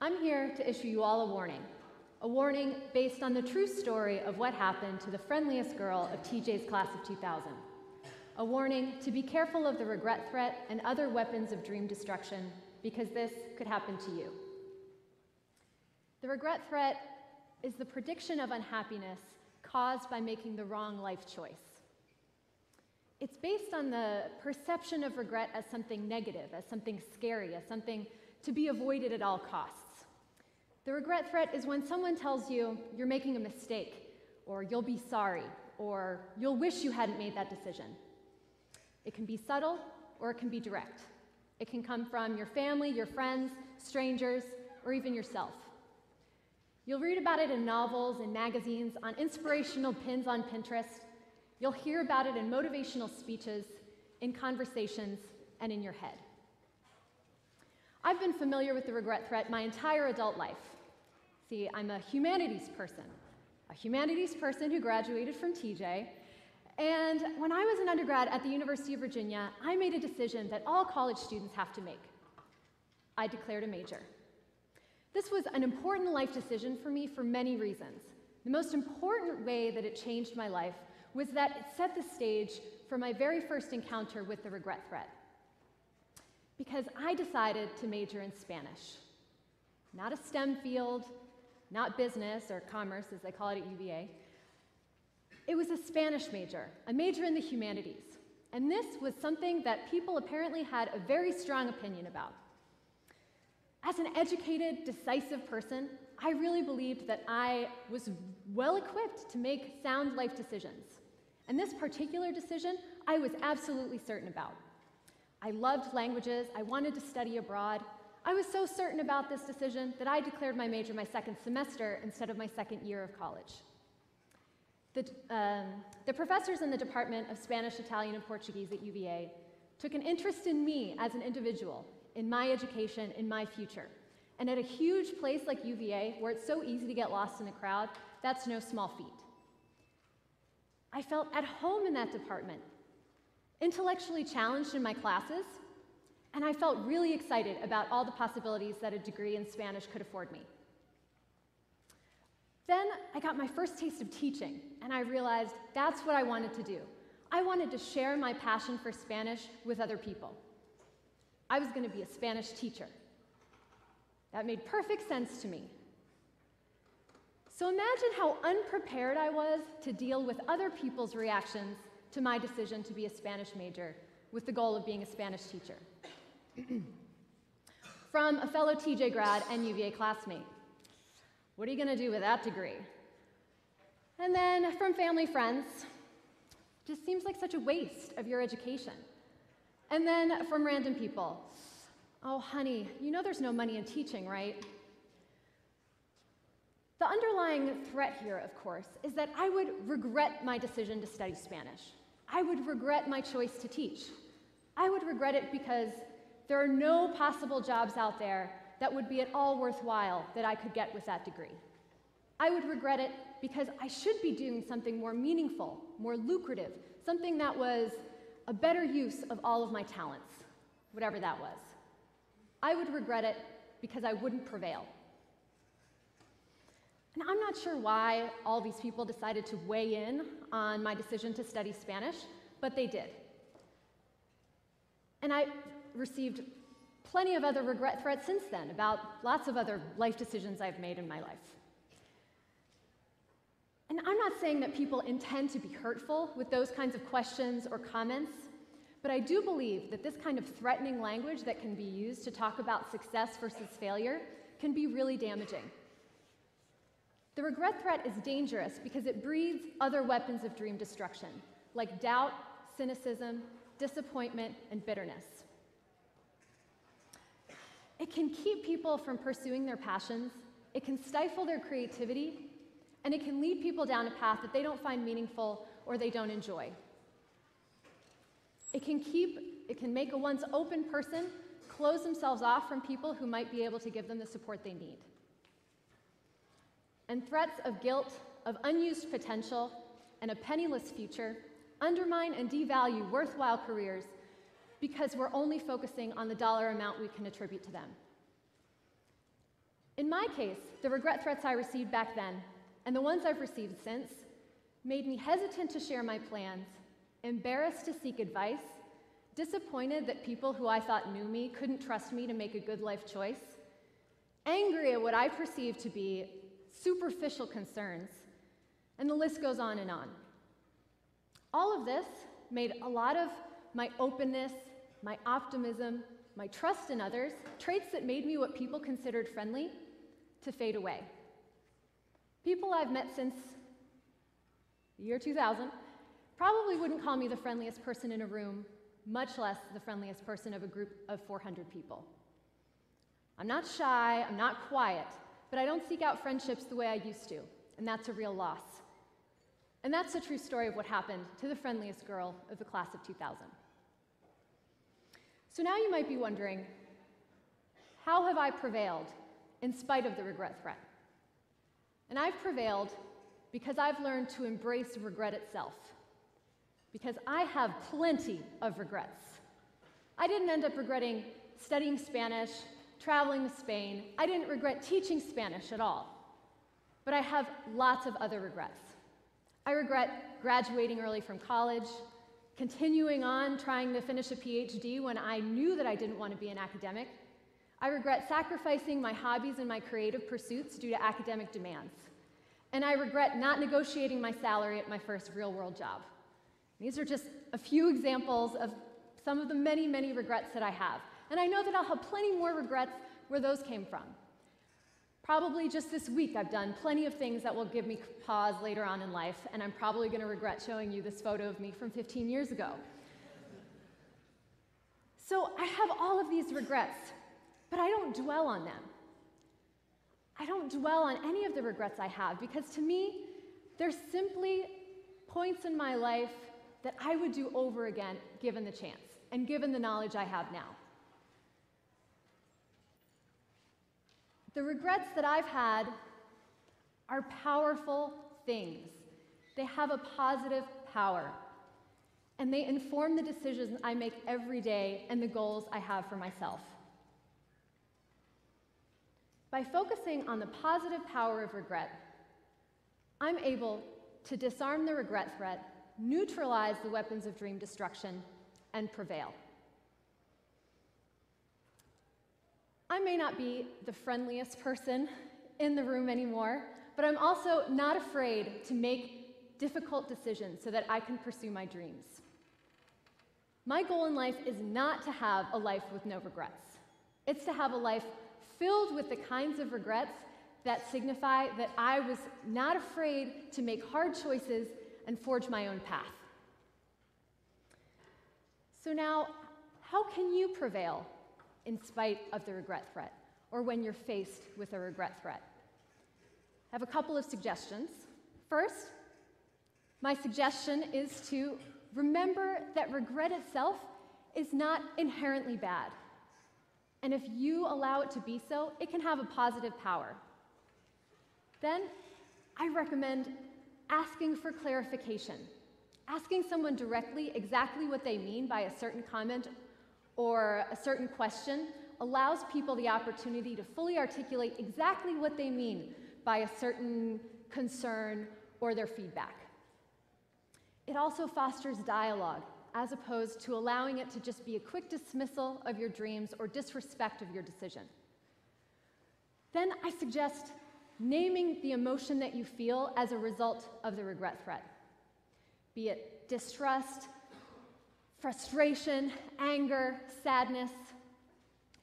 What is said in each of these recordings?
I'm here to issue you all a warning based on the true story of what happened to the friendliest girl of TJ's class of 2000. A warning to be careful of the regret threat and other weapons of dream destruction, because this could happen to you. The regret threat is the prediction of unhappiness caused by making the wrong life choice. It's based on the perception of regret as something negative, as something scary, as something to be avoided at all costs. The regret threat is when someone tells you you're making a mistake, or you'll be sorry, or you'll wish you hadn't made that decision. It can be subtle, or it can be direct. It can come from your family, your friends, strangers, or even yourself. You'll read about it in novels and magazines, on inspirational pins on Pinterest. You'll hear about it in motivational speeches, in conversations, and in your head. I've been familiar with the regret threat my entire adult life. See, I'm a humanities person who graduated from TJ, and when I was an undergrad at the University of Virginia, I made a decision that all college students have to make. I declared a major. This was an important life decision for me for many reasons. The most important way that it changed my life was that it set the stage for my very first encounter with the regret threat. Because I decided to major in Spanish. Not a STEM field, not business or commerce as they call it at UVA. It was a Spanish major, a major in the humanities. And this was something that people apparently had a very strong opinion about. As an educated, decisive person, I really believed that I was well equipped to make sound life decisions. And this particular decision, I was absolutely certain about. I loved languages, I wanted to study abroad. I was so certain about this decision that I declared my major my second semester instead of my second year of college. The professors in the Department of Spanish, Italian, and Portuguese at UVA took an interest in me as an individual, in my education, in my future. And at a huge place like UVA, where it's so easy to get lost in the crowd, that's no small feat. I felt at home in that department, intellectually challenged in my classes, and I felt really excited about all the possibilities that a degree in Spanish could afford me. Then I got my first taste of teaching, and I realized that's what I wanted to do. I wanted to share my passion for Spanish with other people. I was going to be a Spanish teacher. That made perfect sense to me. So imagine how unprepared I was to deal with other people's reactions to my decision to be a Spanish major with the goal of being a Spanish teacher. From a fellow TJ grad and UVA classmate. What are you going to do with that degree? And then from family friends, just seems like such a waste of your education. And then from random people, oh honey, you know there's no money in teaching, right? The underlying threat here, of course, is that I would regret my decision to study Spanish. I would regret my choice to teach. I would regret it because there are no possible jobs out there that would be at all worthwhile that I could get with that degree. I would regret it because I should be doing something more meaningful, more lucrative, something that was a better use of all of my talents, whatever that was. I would regret it because I wouldn't prevail. And I'm not sure why all these people decided to weigh in on my decision to study Spanish, but they did. And I received plenty of other regret threats since then about lots of other life decisions I've made in my life. And I'm not saying that people intend to be hurtful with those kinds of questions or comments, but I do believe that this kind of threatening language that can be used to talk about success versus failure can be really damaging. The regret threat is dangerous because it breeds other weapons of dream destruction, like doubt, cynicism, disappointment, and bitterness. It can keep people from pursuing their passions, it can stifle their creativity, and it can lead people down a path that they don't find meaningful or they don't enjoy. It can make a once open person close themselves off from people who might be able to give them the support they need. And threats of guilt, of unused potential, and a penniless future undermine and devalue worthwhile careers because we're only focusing on the dollar amount we can attribute to them. In my case, the regret threats I received back then, and the ones I've received since, made me hesitant to share my plans, embarrassed to seek advice, disappointed that people who I thought knew me couldn't trust me to make a good life choice, angry at what I perceived to be superficial concerns, and the list goes on and on. All of this made a lot of my openness, my optimism, my trust in others, traits that made me what people considered friendly, to fade away. People I've met since the year 2000 probably wouldn't call me the friendliest person in a room, much less the friendliest person of a group of 400 people. I'm not shy, I'm not quiet, but I don't seek out friendships the way I used to, and that's a real loss. And that's the true story of what happened to the friendliest girl of the class of 2000. So now you might be wondering, how have I prevailed in spite of the regret threat? And I've prevailed because I've learned to embrace regret itself. Because I have plenty of regrets. I didn't end up regretting studying Spanish, traveling to Spain. I didn't regret teaching Spanish at all. But I have lots of other regrets. I regret graduating early from college, continuing on trying to finish a PhD when I knew that I didn't want to be an academic. I regret sacrificing my hobbies and my creative pursuits due to academic demands. And I regret not negotiating my salary at my first real-world job. These are just a few examples of some of the many, many regrets that I have. And I know that I'll have plenty more regrets where those came from. Probably just this week I've done plenty of things that will give me pause later on in life, and I'm probably going to regret showing you this photo of me from 15 years ago. So I have all of these regrets, but I don't dwell on them. I don't dwell on any of the regrets I have, because to me, they're simply points in my life that I would do over again given the chance and given the knowledge I have now. The regrets that I've had are powerful things. They have a positive power, and they inform the decisions I make every day and the goals I have for myself. By focusing on the positive power of regret, I'm able to disarm the regret threat, neutralize the weapons of dream destruction, and prevail. I may not be the friendliest person in the room anymore, but I'm also not afraid to make difficult decisions so that I can pursue my dreams. My goal in life is not to have a life with no regrets. It's to have a life filled with the kinds of regrets that signify that I was not afraid to make hard choices and forge my own path. So now, how can you prevail in spite of the regret threat, or when you're faced with a regret threat? I have a couple of suggestions. First, my suggestion is to remember that regret itself is not inherently bad. And if you allow it to be so, it can have a positive power. Then, I recommend asking for clarification. Asking someone directly exactly what they mean by a certain comment or a certain question allows people the opportunity to fully articulate exactly what they mean by a certain concern or their feedback. It also fosters dialogue, as opposed to allowing it to just be a quick dismissal of your dreams or disrespect of your decision. Then I suggest naming the emotion that you feel as a result of the regret threat, be it distrust, frustration, anger, sadness.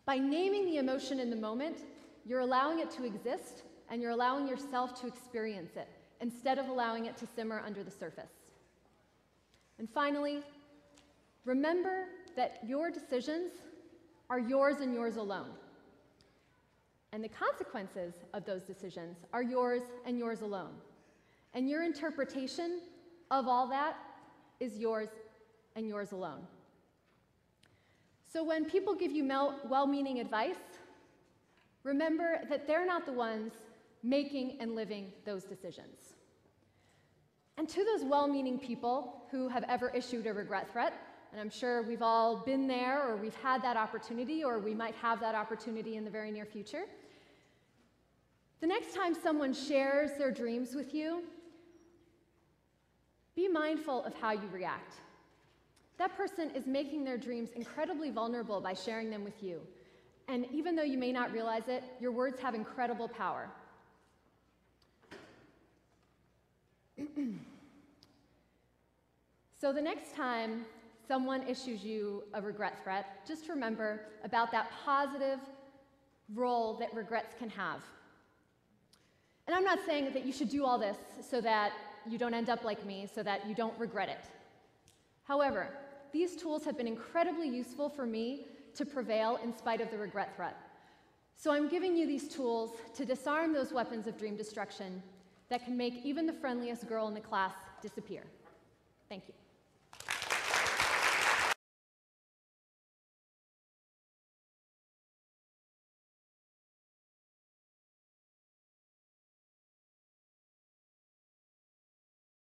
By naming the emotion in the moment, you're allowing it to exist, and you're allowing yourself to experience it, instead of allowing it to simmer under the surface. And finally, remember that your decisions are yours and yours alone. And the consequences of those decisions are yours and yours alone. And your interpretation of all that is yours and yours alone. So when people give you well-meaning advice, remember that they're not the ones making and living those decisions. And to those well-meaning people who have ever issued a regret threat, and I'm sure we've all been there, or we've had that opportunity, or we might have that opportunity in the very near future, The next time someone shares their dreams with you, be mindful of how you react. That person is making their dreams incredibly vulnerable by sharing them with you. And even though you may not realize it, your words have incredible power. So the next time someone issues you a regret threat, just remember about that positive role that regrets can have. And I'm not saying that you should do all this so that you don't end up like me, so that you don't regret it. However, these tools have been incredibly useful for me to prevail in spite of the regret threat. So I'm giving you these tools to disarm those weapons of dream destruction that can make even the friendliest girl in the class disappear. Thank you.